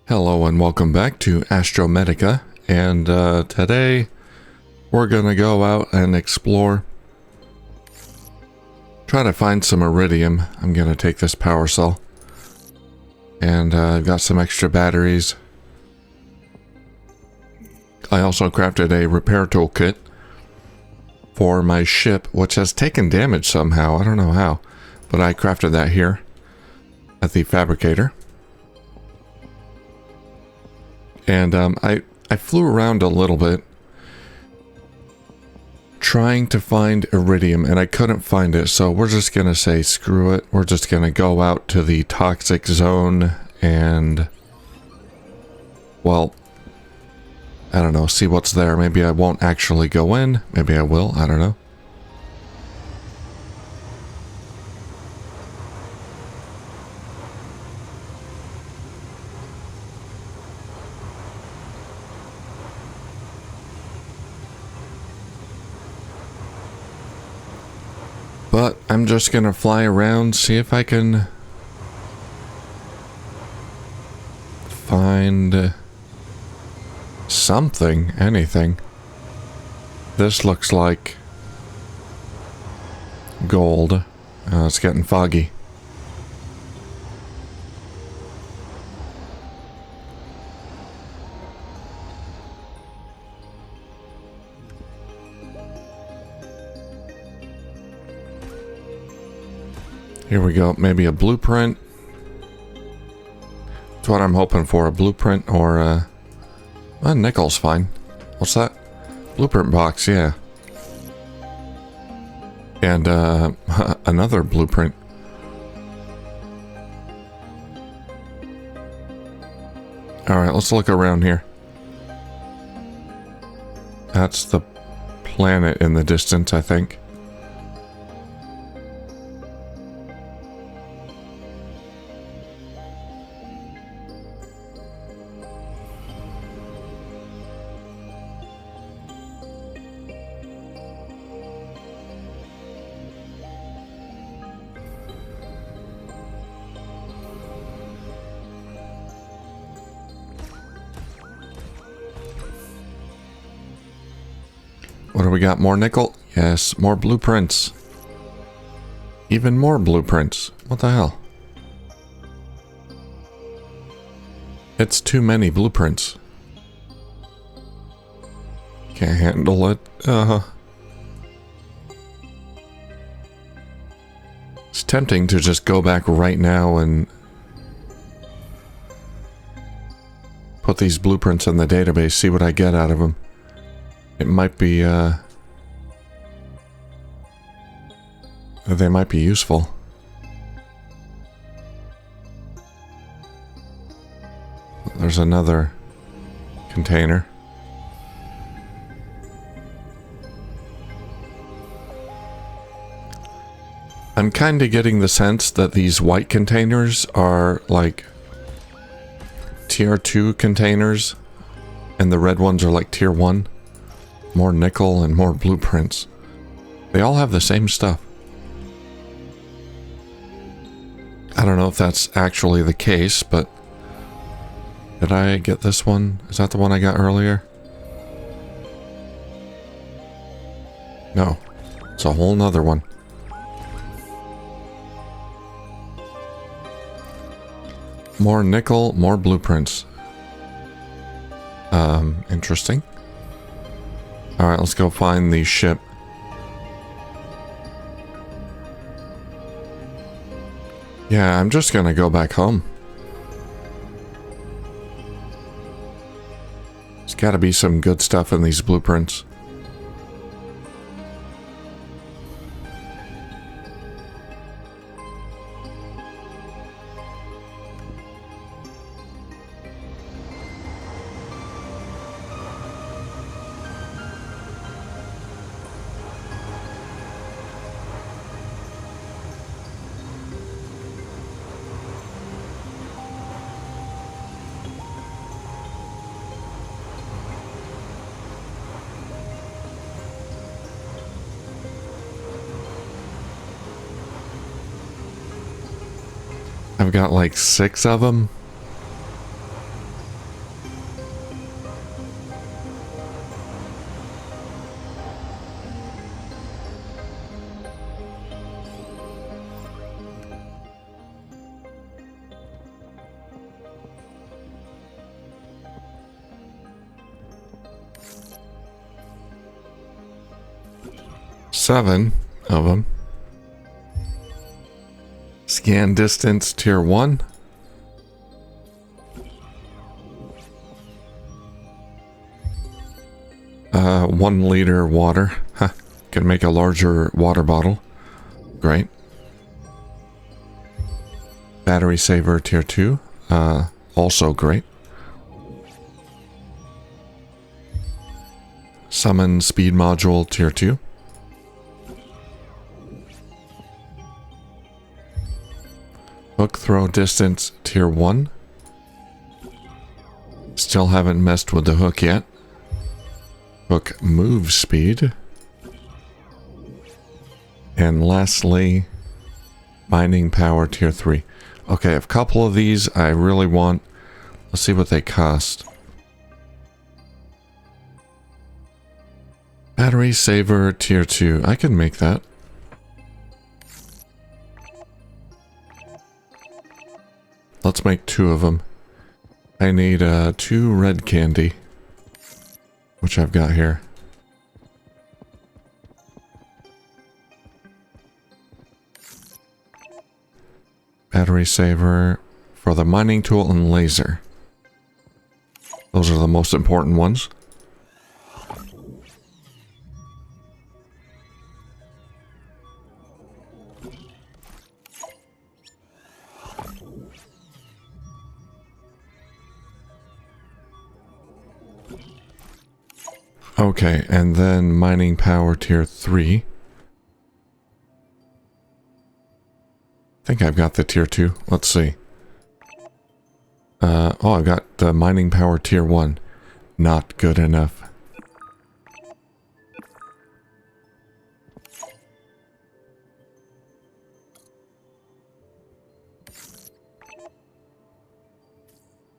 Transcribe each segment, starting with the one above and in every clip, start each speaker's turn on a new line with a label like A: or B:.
A: Hello and welcome back to Astrometica, and today we're gonna go out and explore. Try to find some iridium. I'm gonna take this power cell. And I've got some extra batteries. I also crafted a repair toolkit for my ship, which has taken damage somehow. I don't know how, but I crafted that here at the fabricator. And I flew around a little bit trying to find iridium, and I couldn't find it, so we're just gonna say screw it. We're just gonna go out to the toxic zone and, well, I don't know, see what's there. Maybe I won't actually go in. Maybe I will. I don't know. But I'm just gonna fly around, see if I can find something, anything. This looks like gold. It's getting foggy. Here we go, maybe a blueprint. That's what I'm hoping for, a blueprint or nickel's fine. What's that? Blueprint box, yeah. And another blueprint. Alright, let's look around here. That's the planet in the distance, I think. What do we got? More nickel? Yes, more blueprints. Even more blueprints. What the hell? It's too many blueprints. Can't handle it. It's tempting to just go back right now and put these blueprints in the database, see what I get out of them. It might be, they might be useful. There's another container. I'm kind of getting the sense that these white containers are like tier 2 containers, and the red ones are like tier 1. More nickel and more blueprints. They all have the same stuff. I don't know if that's actually the case, but did I get this one? Is that the one I got earlier? No. It's a whole nother one. More nickel, more blueprints. Interesting. Alright, let's go find the ship. Yeah, I'm just gonna go back home. There's gotta be some good stuff in these blueprints. I've got like 6 of them. 7 of them. Scan distance tier 1. One liter water. Huh. Can make a larger water bottle. Great. Battery saver tier 2. Also great. Summon speed module tier 2. Hook throw distance tier 1. Still haven't messed with the hook yet. Hook move speed. And lastly, mining power tier 3. Okay, a couple of these I really want. Let's see what they cost. Battery saver tier 2. I can make that. Let's make 2 of them. I need 2 red candy, which I've got here. Battery saver for the mining tool and laser. Those are the most important ones. Okay, and then mining power tier 3. I think I've got the tier 2. Let's see. Oh, I've got the mining power tier 1. Not good enough.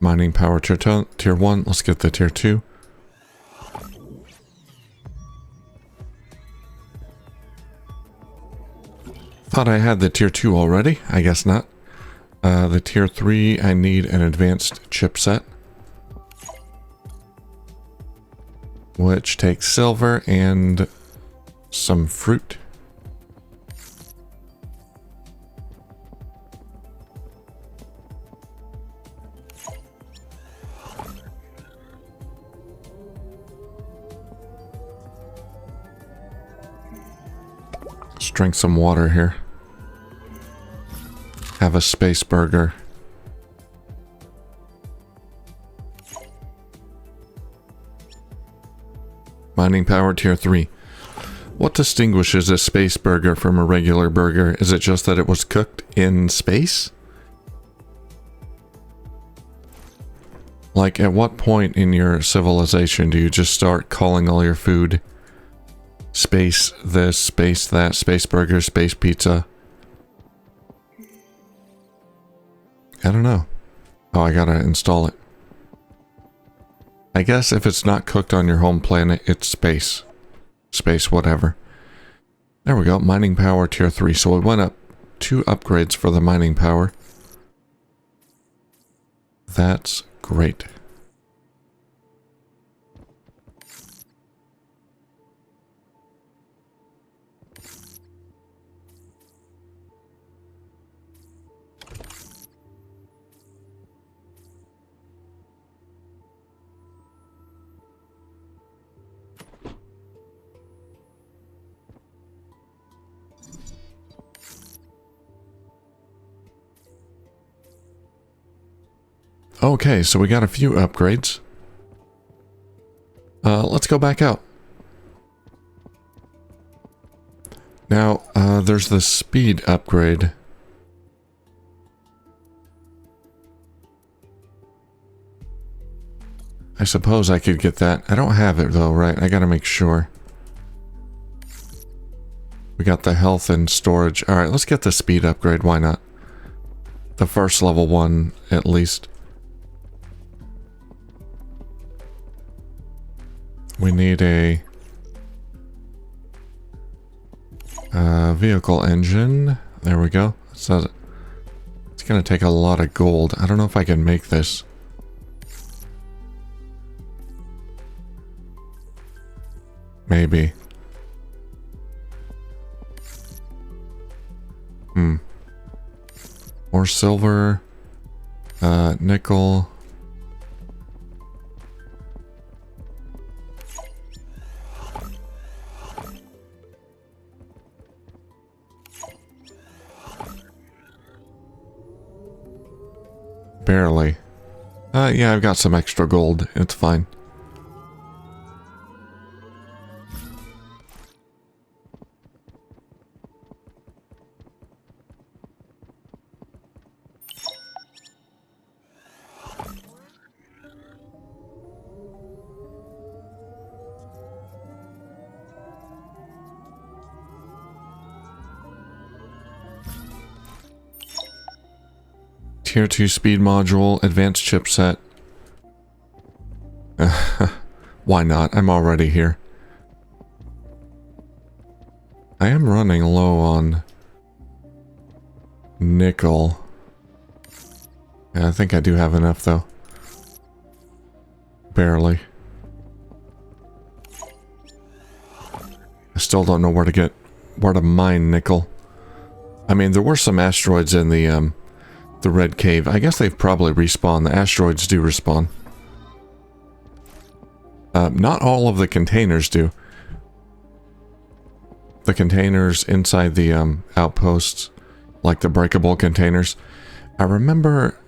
A: Mining power tier 1. Let's get the tier 2. Thought I had the tier 2 already. I guess not. The tier 3, I need an advanced chipset, which takes silver and some fruit. Let's drink some water here. Have a space burger. Mining power tier 3. What distinguishes a space burger from a regular burger? Is it just that it was cooked in space? Like, at what point in your civilization do you just start calling all your food space this, space that, space burger, space pizza? I don't know. Oh, I gotta install it. I guess if it's not cooked on your home planet, it's space. Space whatever. There we go. Mining power tier 3. So we went up 2 upgrades for the mining power. That's great. Okay, so we got a few upgrades. Let's go back out. Now, there's the speed upgrade. I suppose I could get that. I don't have it though, right? I gotta make sure. We got the health and storage. Alright, let's get the speed upgrade. Why not? The first level one, at least. We need a vehicle engine. There we go. So it's going to take a lot of gold. I don't know if I can make this. Maybe. More silver. Nickel. Barely. Yeah, I've got some extra gold. It's fine. Tier 2 speed module, advanced chipset. Why not? I'm already here. I am running low on nickel. Yeah, I think I do have enough though. Barely. I still don't know where to mine nickel. I mean, there were some asteroids in the red cave. I guess they've probably respawned. The asteroids do respawn. Not all of the containers do. The containers inside the outposts, like the breakable containers. I remember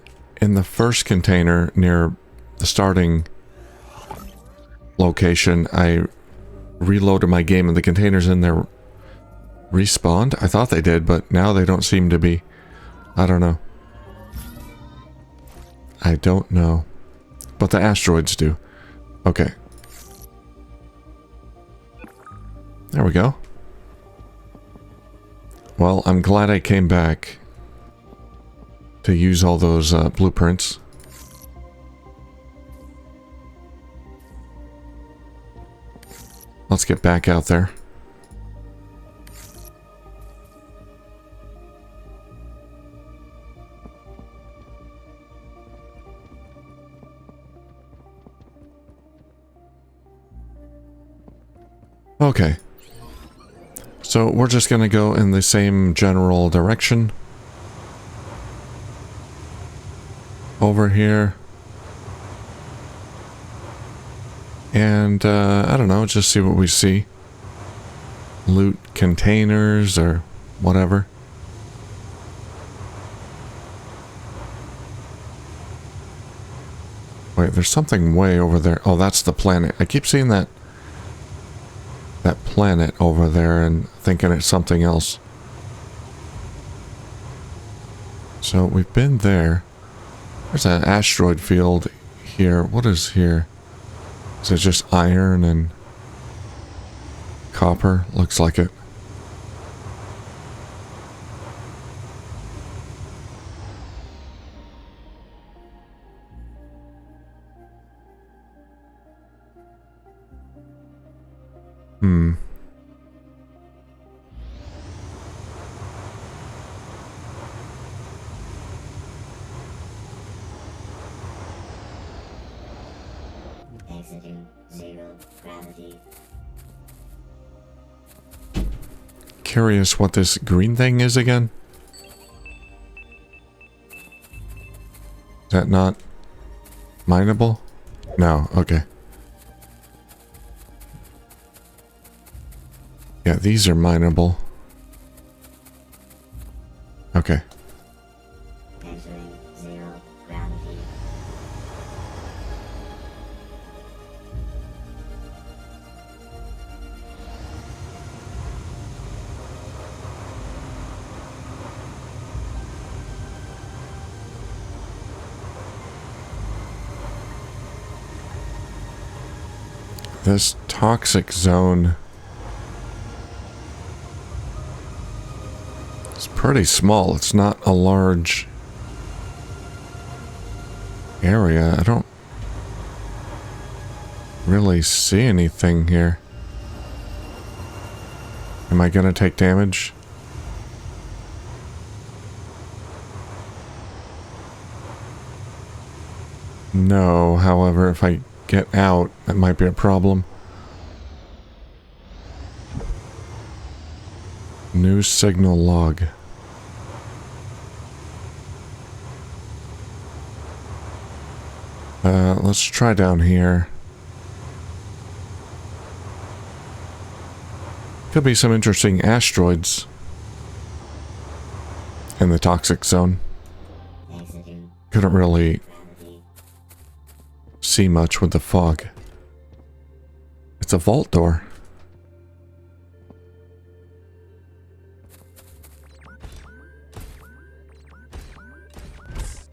A: in the first container near the starting location, I reloaded my game and the containers in there respawned. I thought they did, but now they don't seem to be. I don't know. I don't know. But the asteroids do. Okay. There we go. Well, I'm glad I came back to use all those blueprints. Let's get back out there. Okay. So we're just gonna go in the same general direction. Over here. And, I don't know, just see what we see. Loot containers or whatever. Wait, there's something way over there. Oh, that's the planet. I keep seeing that planet over there and thinking it's something else. So we've been there. There's an asteroid field here. What is here? Is it just iron and copper? Looks like it.
B: Exiting zero gravity.
A: Curious what this green thing is again? Is that not mineable? No, okay. Yeah, these are mineable. Okay.
B: Entering zero gravity.
A: This toxic zone is pretty small. It's not a large area. I don't really see anything here. Am I gonna take damage? No, however, if I get out, that might be a problem. New signal log. Let's try down here. Could be some interesting asteroids in the toxic zone. Couldn't really see much with the fog. It's a vault door.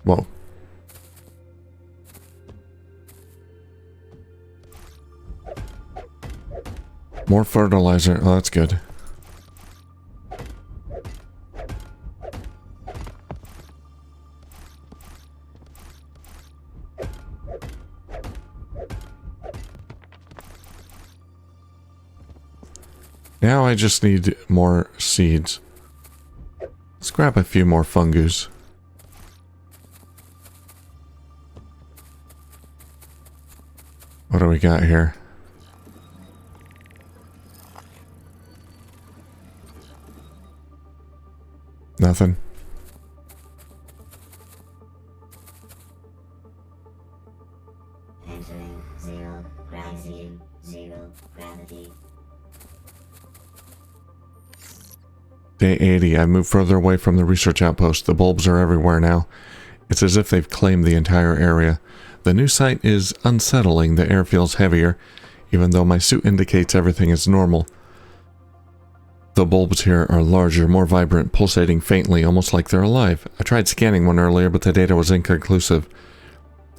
A: Whoa. More fertilizer. Oh, that's good. Now I just need more seeds. Let's grab a few more fungus. What do we got here? Nothing.
B: Entering zero gravity. Zero gravity.
A: Day 80. I moved further away from the research outpost. The bulbs are everywhere now. It's as if they've claimed the entire area. The new site is unsettling. The air feels heavier, even though my suit indicates everything is normal. The bulbs here are larger, more vibrant, pulsating faintly, almost like they're alive. I tried scanning one earlier, but the data was inconclusive.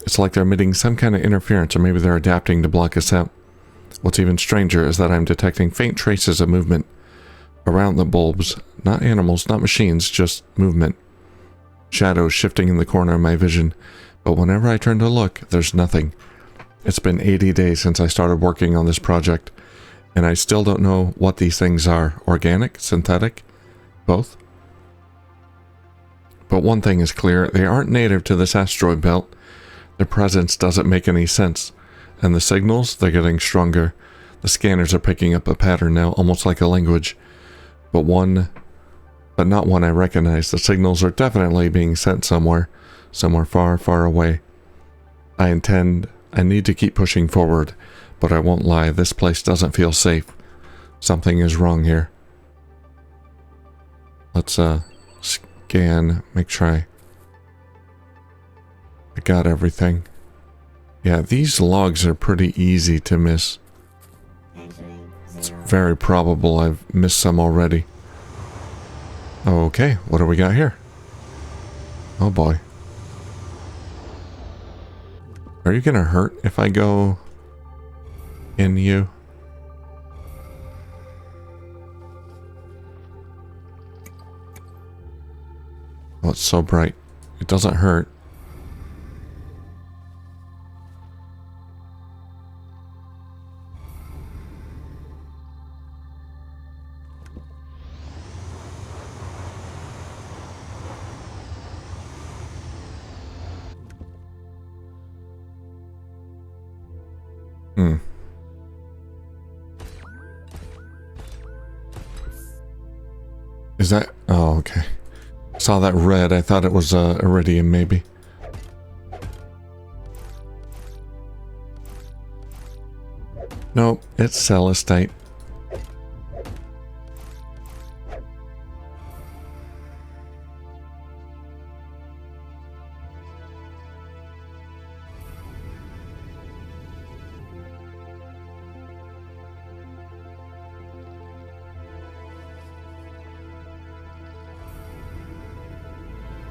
A: It's like they're emitting some kind of interference, or maybe they're adapting to block us out. What's even stranger is that I'm detecting faint traces of movement around the bulbs. Not animals, not machines, just movement. Shadows shifting in the corner of my vision. But whenever I turn to look, there's nothing. It's been 80 days since I started working on this project, and I still don't know what these things are. Organic? Synthetic? Both? But one thing is clear, they aren't native to this asteroid belt. Their presence doesn't make any sense. And the signals, they're getting stronger. The scanners are picking up a pattern now, almost like a language. But not one I recognize. The signals are definitely being sent somewhere far, far away. I need to keep pushing forward, but I won't lie, this place doesn't feel safe. Something is wrong here. Let's, scan, make sure I got everything. Yeah, these logs are pretty easy to miss. It's very probable I've missed some already. Okay, what do we got here? Oh boy. Are you gonna hurt if I go in you? Oh, it's so bright. It doesn't hurt. Is that... Oh, okay. Saw that red. I thought it was iridium, maybe. Nope, it's celestite.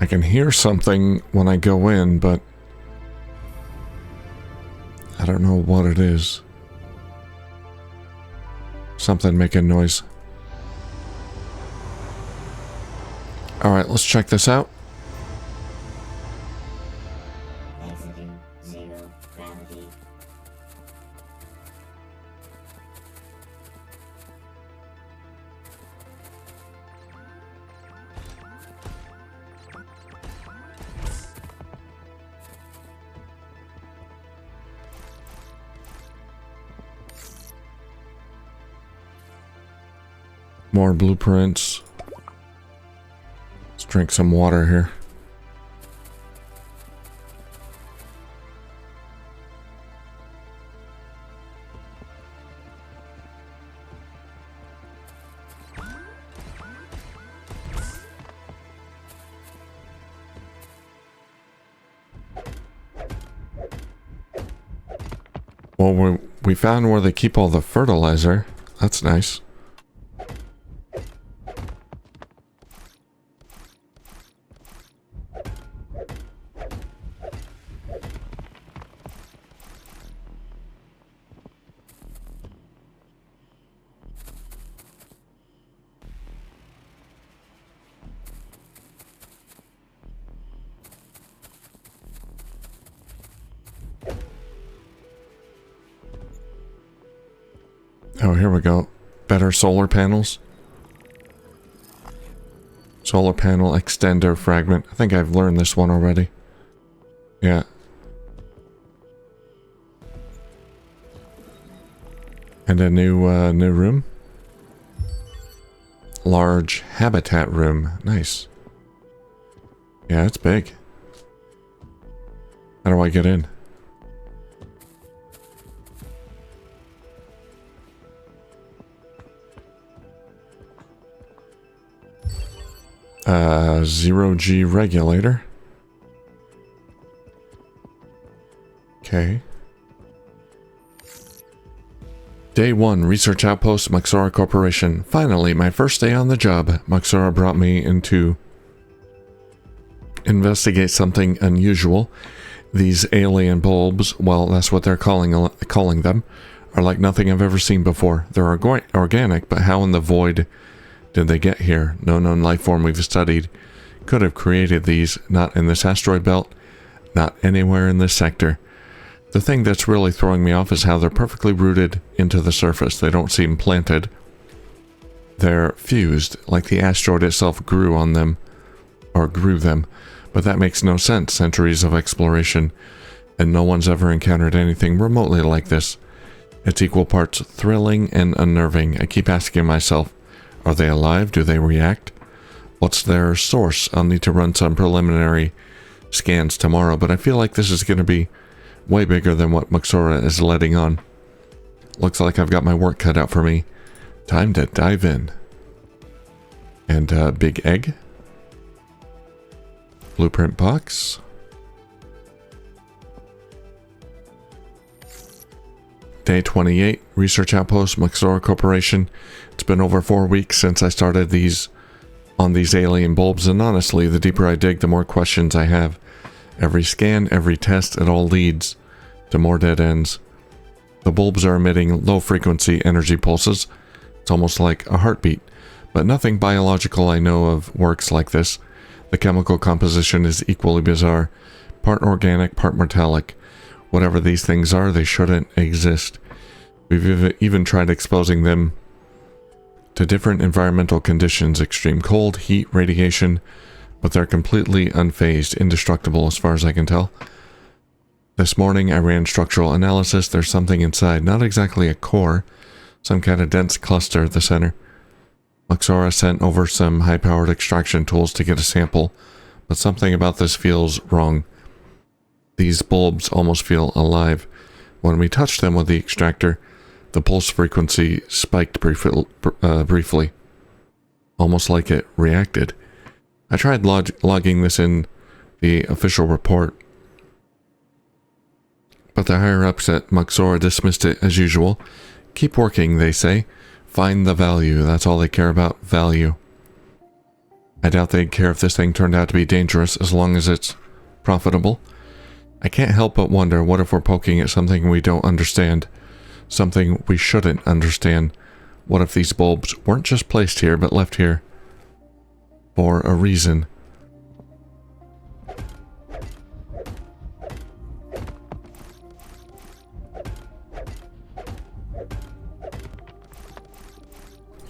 A: I can hear something when I go in, but I don't know what it is. Something making noise. Alright, let's check this out.
B: Exiting zero gravity.
A: More blueprints. Let's drink some water here. Well, we found where they keep all the fertilizer. That's nice. Oh, here we go. Better solar panels. Solar panel extender fragment. I think I've learned this one already. Yeah. And a new room. Large habitat room. Nice. Yeah, it's big. How do I get in? Zero-G regulator. Okay. Day 1, Research Outpost, Maxora Corporation. Finally, my first day on the job. Maxora brought me in to investigate something unusual. These alien bulbs, well, that's what they're calling them, are like nothing I've ever seen before. They're organic, but how in the void did they get here? No known life form we've studied could have created these, not in this asteroid belt, not anywhere in this sector. The thing that's really throwing me off is how they're perfectly rooted into the surface. They don't seem planted. They're fused, like the asteroid itself grew on them, or grew them. But that makes no sense. Centuries of exploration, and no one's ever encountered anything remotely like this. It's equal parts thrilling and unnerving. I keep asking myself, are they alive? Do they react? What's their source? I'll need to run some preliminary scans tomorrow, but I feel like this is going to be way bigger than what Maxora is letting on. Looks like I've got my work cut out for me. Time to dive in. And big egg. Blueprint box. Day 28, Research Outpost, Maxora Corporation. It's been over 4 weeks since I started on these alien bulbs, and honestly, the deeper I dig, the more questions I have. Every scan, every test, it all leads to more dead ends. The bulbs are emitting low-frequency energy pulses. It's almost like a heartbeat, but nothing biological I know of works like this. The chemical composition is equally bizarre. Part organic, part metallic. Whatever these things are, they shouldn't exist. We've even tried exposing them to different environmental conditions, extreme cold, heat, radiation, but they're completely unfazed, indestructible as far as I can tell. This morning I ran structural analysis. There's something inside, not exactly a core, some kind of dense cluster at the center. Maxora sent over some high-powered extraction tools to get a sample, but something about this feels wrong. These bulbs almost feel alive. When we touched them with the extractor, the pulse frequency spiked briefly, almost like it reacted. I tried logging this in the official report, but the higher-ups at Maxora dismissed it as usual. Keep working, they say. Find the value. That's all they care about, value. I doubt they'd care if this thing turned out to be dangerous as long as it's profitable. I can't help but wonder, what if we're poking at something we don't understand? Something we shouldn't understand? What if these bulbs weren't just placed here, but left here for a reason?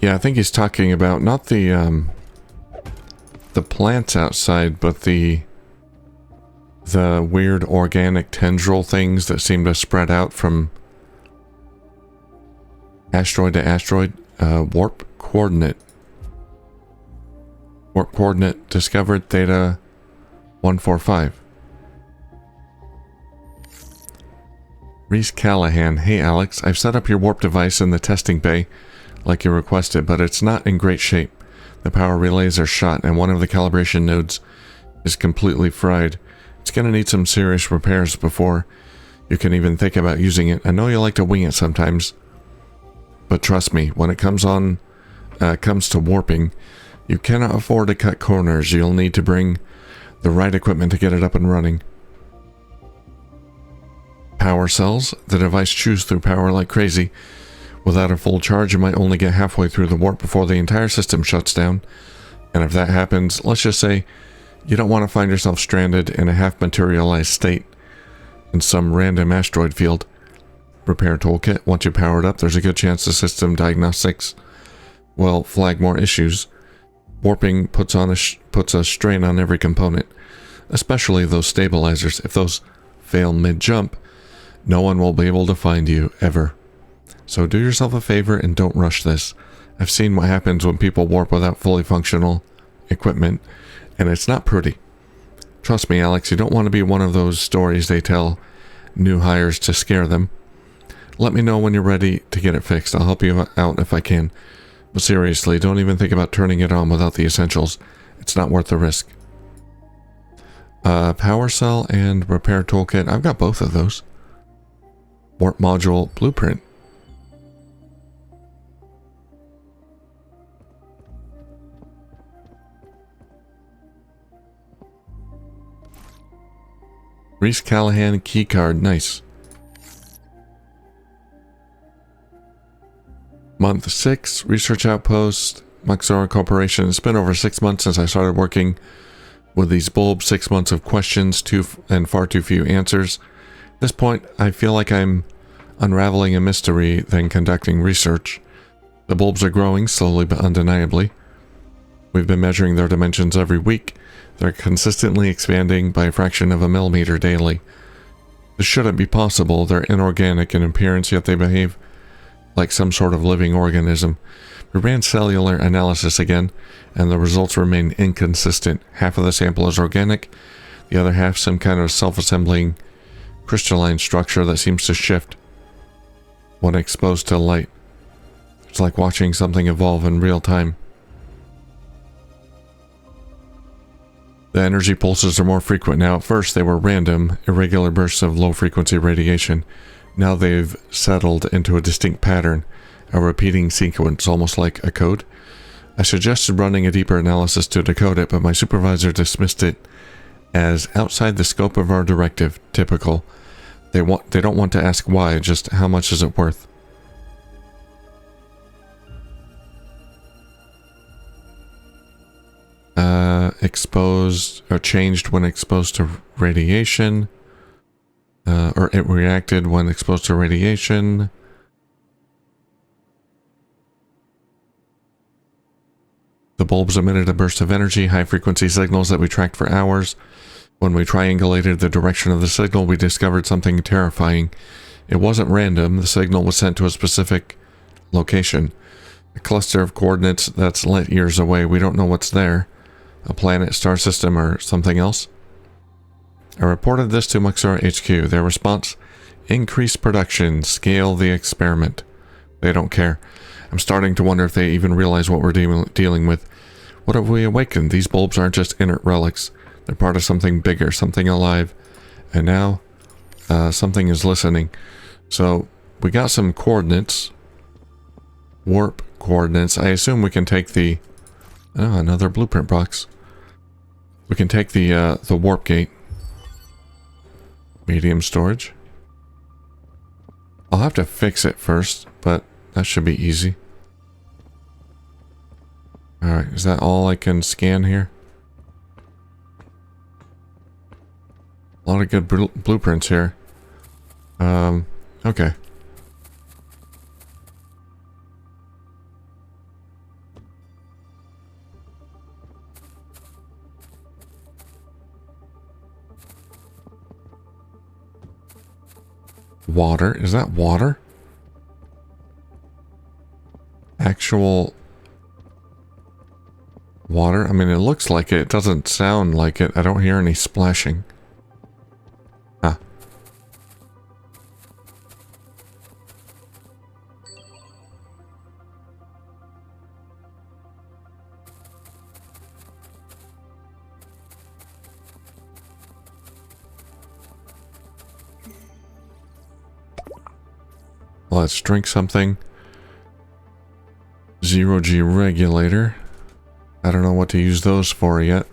A: Yeah, I think he's talking about not the plants outside, but the weird organic tendril things that seem to spread out from asteroid to asteroid. Warp coordinate discovered, Theta 145. Reese Callahan. Hey Alex, I've set up your warp device in the testing bay like you requested, but it's not in great shape. The power relays are shot and one of the calibration nodes is completely fried. It's gonna need some serious repairs before You can even think about using it. I know you like to wing it sometimes, but trust me, when it comes to warping, you cannot afford to cut corners. You'll need to bring the right equipment to get it up and running. Power cells. The device chews through power like crazy. Without a full charge, you might only get halfway through the warp before the entire system shuts down. And if that happens, let's just say you don't want to find yourself stranded in a half-materialized state in some random asteroid field. Repair toolkit. Once you power it up, there's a good chance the system diagnostics will flag more issues. Warping puts a strain on every component, especially those stabilizers. If those fail mid-jump, no one will be able to find you, ever. So do yourself a favor and don't rush this. I've seen what happens when people warp without fully functional equipment, and it's not pretty. Trust me, Alex, you don't want to be one of those stories they tell new hires to scare them. Let me know when you're ready to get it fixed. I'll help you out if I can. But seriously, don't even think about turning it on without the essentials. It's not worth the risk. Power cell and repair toolkit. I've got both of those. Warp module blueprint. Reese Callahan keycard. Nice. Month 6, research outpost, Maxora Corporation. It's been over 6 months since I started working with these bulbs. 6 months of questions, and far too few answers. At this point, I feel like I'm unraveling a mystery than conducting research. The bulbs are growing, slowly but undeniably. We've been measuring their dimensions every week. They're consistently expanding by a fraction of a millimeter daily. This shouldn't be possible. They're inorganic in appearance, yet they behave like some sort of living organism. We ran cellular analysis again, and the results remain inconsistent. Half of the sample is organic, the other half some kind of self-assembling crystalline structure that seems to shift when exposed to light. It's like watching something evolve in real time. The energy pulses are more frequent now. At first, they were random, irregular bursts of low-frequency radiation. Now they've settled into a distinct pattern, a repeating sequence, almost like a code. I suggested running a deeper analysis to decode it, but my supervisor dismissed it as outside the scope of our directive. Typical. They don't want to ask why, just how much is it worth. Exposed or changed when exposed to radiation. Or it reacted when exposed to radiation. The bulbs emitted a burst of energy, high-frequency signals that we tracked for hours. When we triangulated the direction of the signal, we discovered something terrifying. It wasn't random. The signal was sent to a specific location. A cluster of coordinates that's light years away. We don't know what's there. A planet, star system, or something else? I reported this to Maxora HQ. Their response: increase production, scale the experiment. They don't care. I'm starting to wonder if they even realize what we're dealing with. What have we awakened? These bulbs aren't just inert relics. They're part of something bigger, something alive. And now, something is listening. So, we got some coordinates. Warp coordinates. I assume we can take the... Oh, another blueprint box. We can take the warp gate. Medium storage. I'll have to fix it first, but that should be easy. Alright, is that all I can scan here? A lot of good blueprints here. Okay. Water. Is that water? Actual water? I mean, it looks like it. It doesn't sound like it. I don't hear any splashing. Ah. Let's drink something. 0G regulator. I don't know what to use those for yet.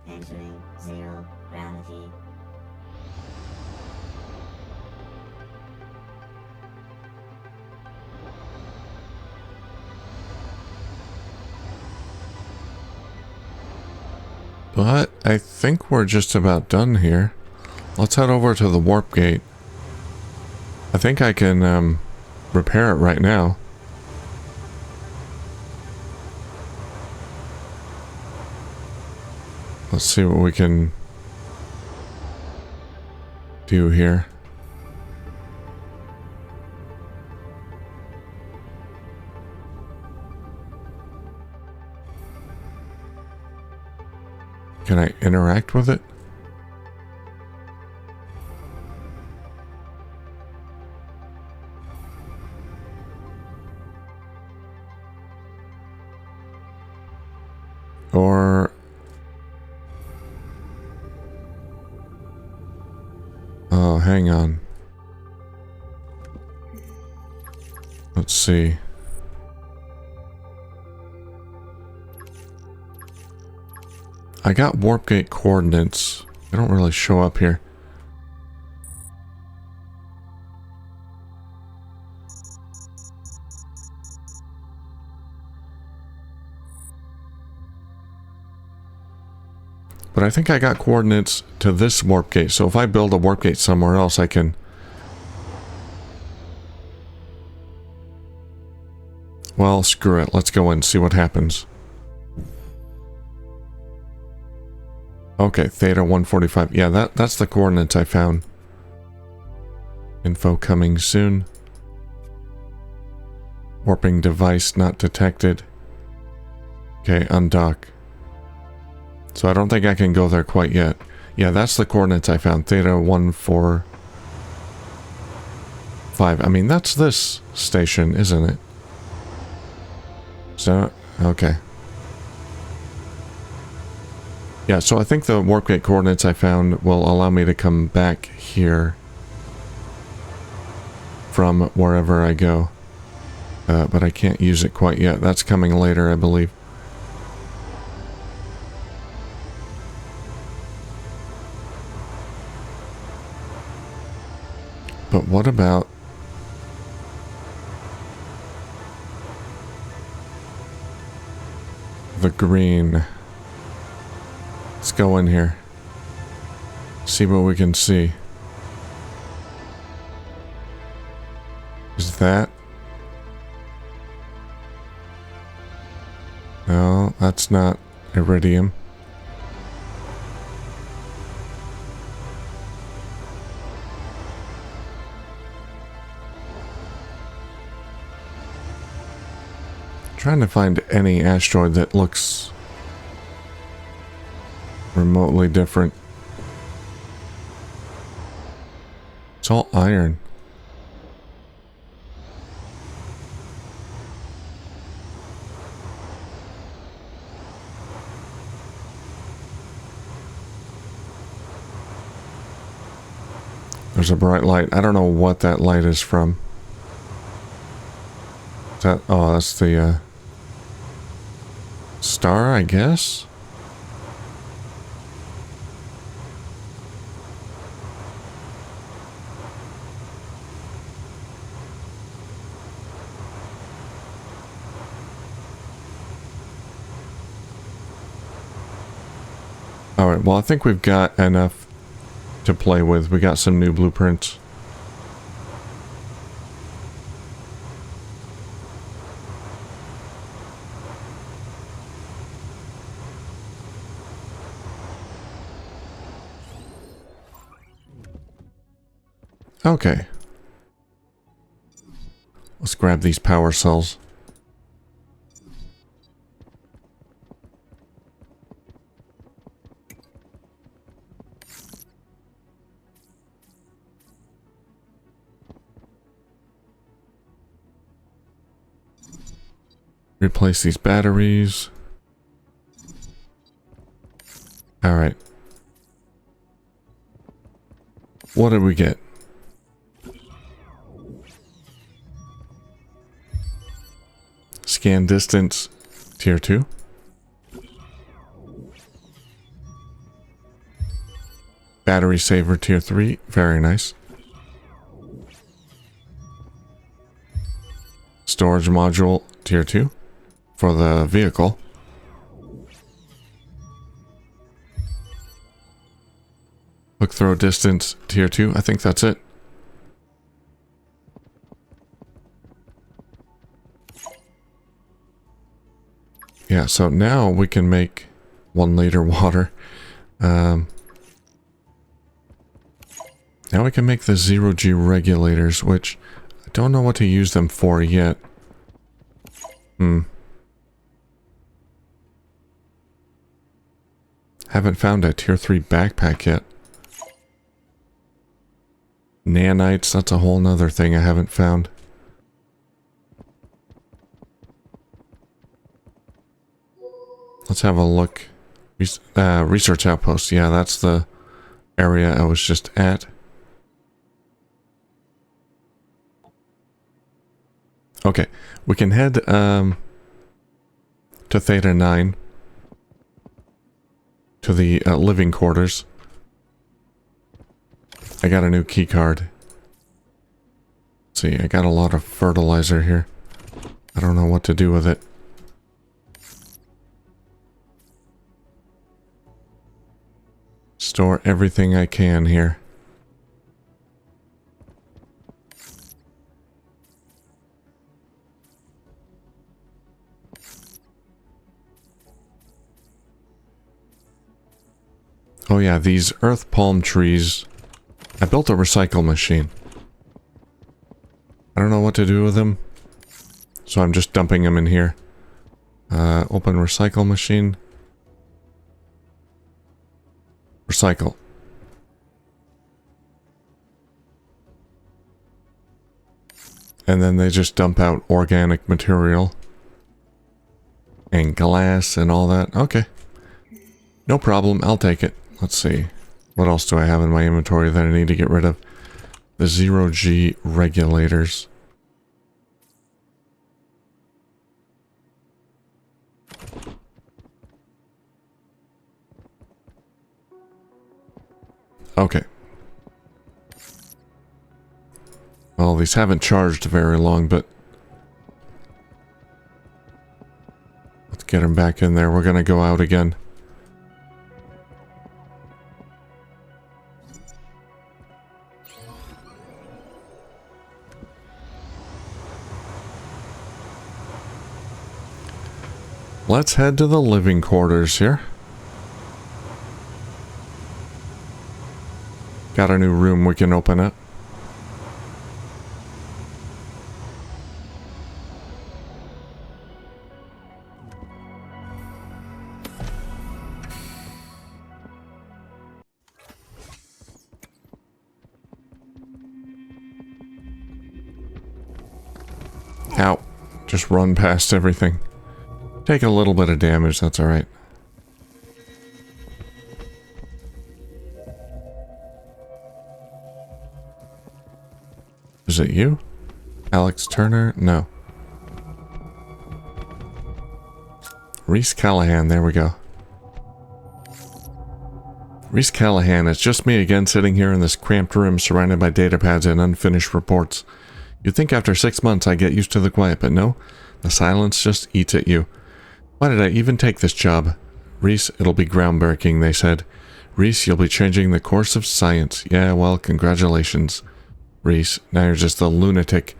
B: Entering zero gravity.
A: But I think we're just about done here. Let's head over to the warp gate. I think I can repair it right now. Let's see what we can do here. Can I interact with it? Or... oh, hang on. Let's see. I got warp gate coordinates. They don't really show up here. But I think I got coordinates to this warp gate, so if I build a warp gate somewhere else, I can... well, screw it. Let's go and see what happens. Okay, Theta 145. Yeah, that's the coordinates I found. Info coming soon. Warping device not detected. Okay, undock. So I don't think I can go there quite yet. Yeah, that's the coordinates I found. Theta 145. I mean, that's this station, isn't it? So, okay. Yeah, so I think the warp gate coordinates I found will allow me to come back here from wherever I go. But I can't use it quite yet. That's coming later, I believe. But what about... the green? Let's go in here. See what we can see. Is that... no, that's not iridium. Trying to find any asteroid that looks remotely different. It's all iron. There's a bright light. I don't know what that light is from. Is that, oh, that's the star, I guess? Alright, well I think we've got enough to play with. We got some new blueprints. Okay. Let's grab these power cells. Replace these batteries. All right. What did we get? Scan distance, tier 2. Battery saver, tier 3. Very nice. Storage module, tier 2. For the vehicle. Look throw distance, tier 2. I think that's it. Yeah, so now we can make 1 liter water. Now we can make the 0G regulators, which I don't know what to use them for yet. Haven't found a tier 3 backpack yet. Nanites, that's a whole nother thing I haven't found. Let's have a look. Research outpost. Yeah, that's the area I was just at. Okay, we can head to Theta 9. To the living quarters. I got a new key card. Let's see, I got a lot of fertilizer here. I don't know what to do with it. Store everything I can here. Oh yeah, these earth palm trees. I built a recycle machine. I don't know what to do with them. So I'm just dumping them in here. Open recycle machine. Recycle. And then they just dump out organic material. And glass and all that. Okay. No problem, I'll take it. Let's see. What else do I have in my inventory that I need to get rid of? The 0G regulators. Okay. Well, these haven't charged very long, but let's get them back in there. We're gonna go out again. Let's head to the living quarters here. Got a new room we can open up. Ow. Just run past everything. Take a little bit of damage, that's alright. Is it you? Alex Turner? No. Reese Callahan, there we go. Reese Callahan, it's just me again sitting here in this cramped room surrounded by datapads and unfinished reports. You'd think after 6 months I'd get used to the quiet, but no. The silence just eats at you. Why did I even take this job? Reese, it'll be groundbreaking, they said. Reese, you'll be changing the course of science. Yeah, well, congratulations. Reese, now you're just a lunatic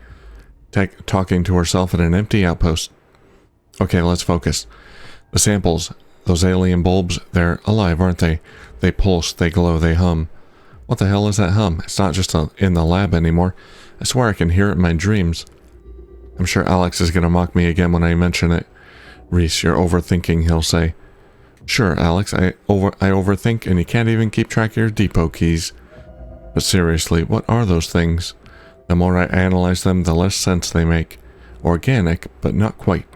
A: talking to herself in an empty outpost. Okay, let's focus. The samples, those alien bulbs, they're alive, aren't they? They pulse, they glow, they hum. What the hell is that hum? It's not just in the lab anymore. I swear I can hear it in my dreams. I'm sure Alex is going to mock me again when I mention it. Reese, you're overthinking, he'll say. Sure, Alex, I overthink and you can't even keep track of your depot keys. But seriously, what are those things? The more I analyze them, the less sense they make. Organic, but not quite.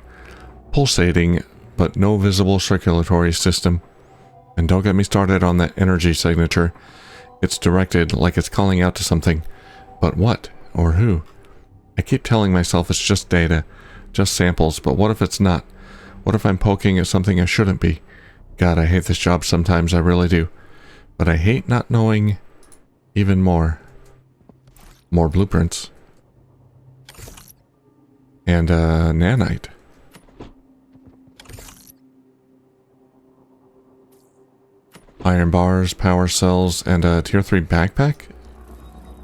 A: Pulsating, but no visible circulatory system. And don't get me started on that energy signature. It's directed like it's calling out to something. But what? Or who? I keep telling myself it's just data. just samples, but what if it's not? What if I'm poking at something I shouldn't be? God, I hate this job sometimes, I really do. But I hate not knowing even more. More blueprints. And, nanite. Iron bars, power cells, and a tier 3 backpack?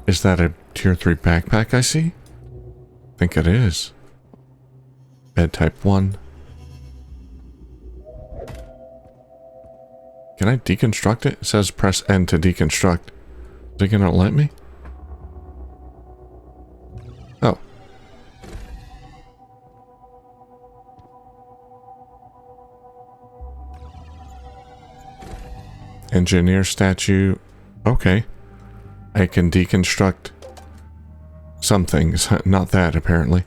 A: Is that a tier 3 backpack I see? I think it is. Bed type 1. Can I deconstruct it? It says press N to deconstruct. Is it gonna let me? Oh. Engineer statue. Okay. I can deconstruct some things. Not that, apparently.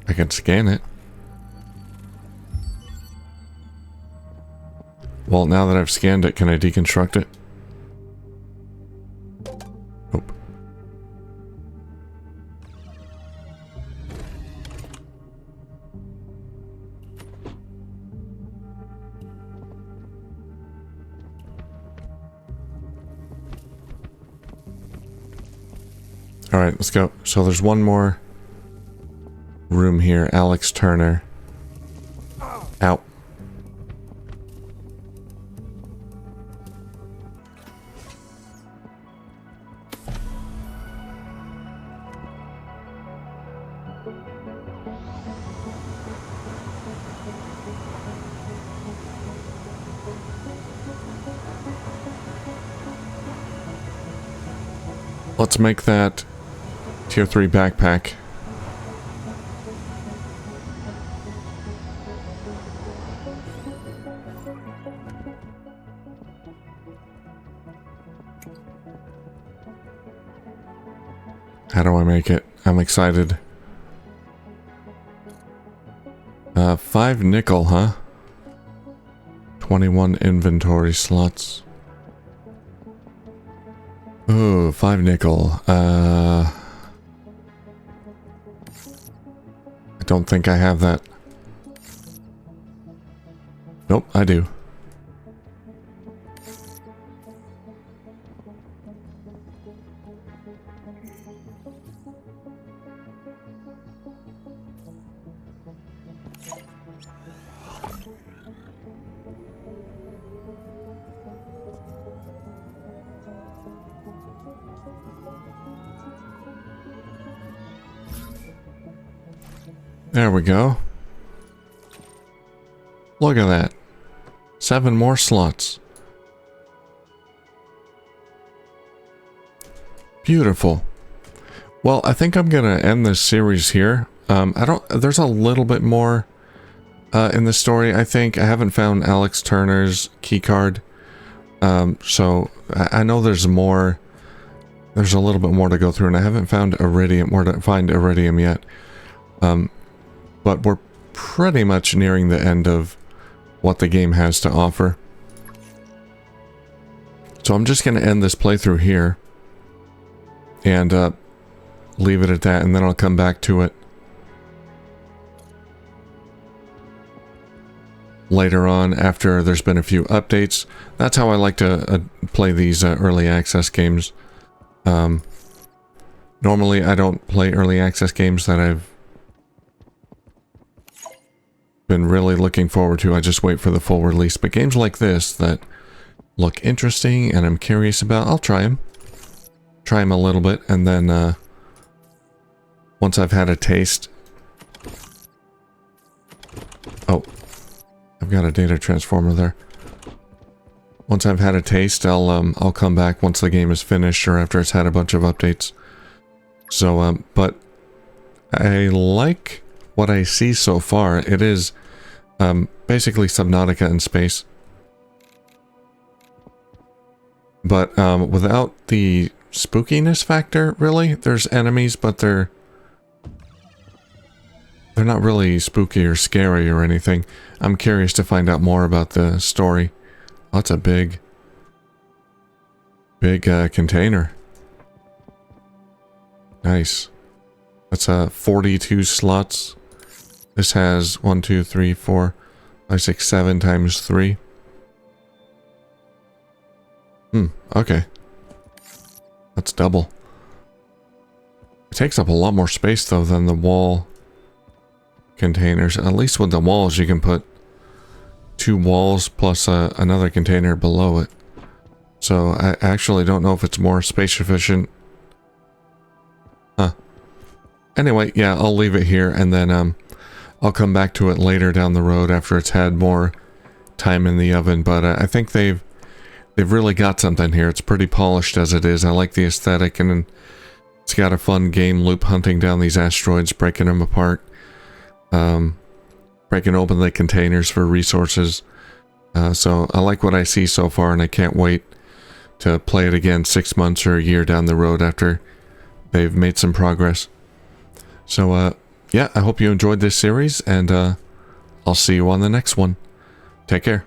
A: I can scan it. Well, now that I've scanned it, can I deconstruct it? Nope. Alright, let's go. So there's one more room here. Alex Turner. Ow. Let's make that tier 3 backpack. How do I make it? I'm excited. 5 nickel, huh? 21 inventory slots. Ooh, 5 nickel. I don't think I have that. Nope, I do. There we go. Look at that. 7 more slots. Beautiful. Well, I think I'm gonna end this series here. There's a little bit more in the story, I think. I haven't found Alex Turner's keycard. So I know there's more. There's a little bit more to go through, and I haven't found iridium, where to find iridium yet. But we're pretty much nearing the end of what the game has to offer. So I'm just going to end this playthrough here and leave it at that, and then I'll come back to it later on after there's been a few updates. That's how I like to play these early access games. Normally I don't play early access games that I've been really looking forward to. I just wait for the full release. But games like this that look interesting and I'm curious about, I'll try them. Try them a little bit, and then once I've had a taste... Oh, I've got a data transformer there. Once I've had a taste, I'll come back once the game is finished or after it's had a bunch of updates. So, but I like what I see so far. It is basically Subnautica in space. But without the spookiness factor, really. There's enemies, but they're not really spooky or scary or anything. I'm curious to find out more about the story. Oh, that's a big container. Nice. That's 42 slots. This has 1, 2, 3, 4, 5, 6, 7 times 3. Okay. That's double. It takes up a lot more space though than the wall containers. At least with the walls you can put 2 walls plus another container below it. So I actually don't know if it's more space efficient. Huh. Anyway, yeah, I'll leave it here and then I'll come back to it later down the road after it's had more time in the oven. But I think they've really got something here. It's pretty polished as it is. I like the aesthetic, and it's got a fun game loop hunting down these asteroids, breaking them apart, breaking open the containers for resources. So I like what I see so far, and I can't wait to play it again 6 months or a year down the road after they've made some progress. So yeah, I hope you enjoyed this series, and I'll see you on the next one. Take care.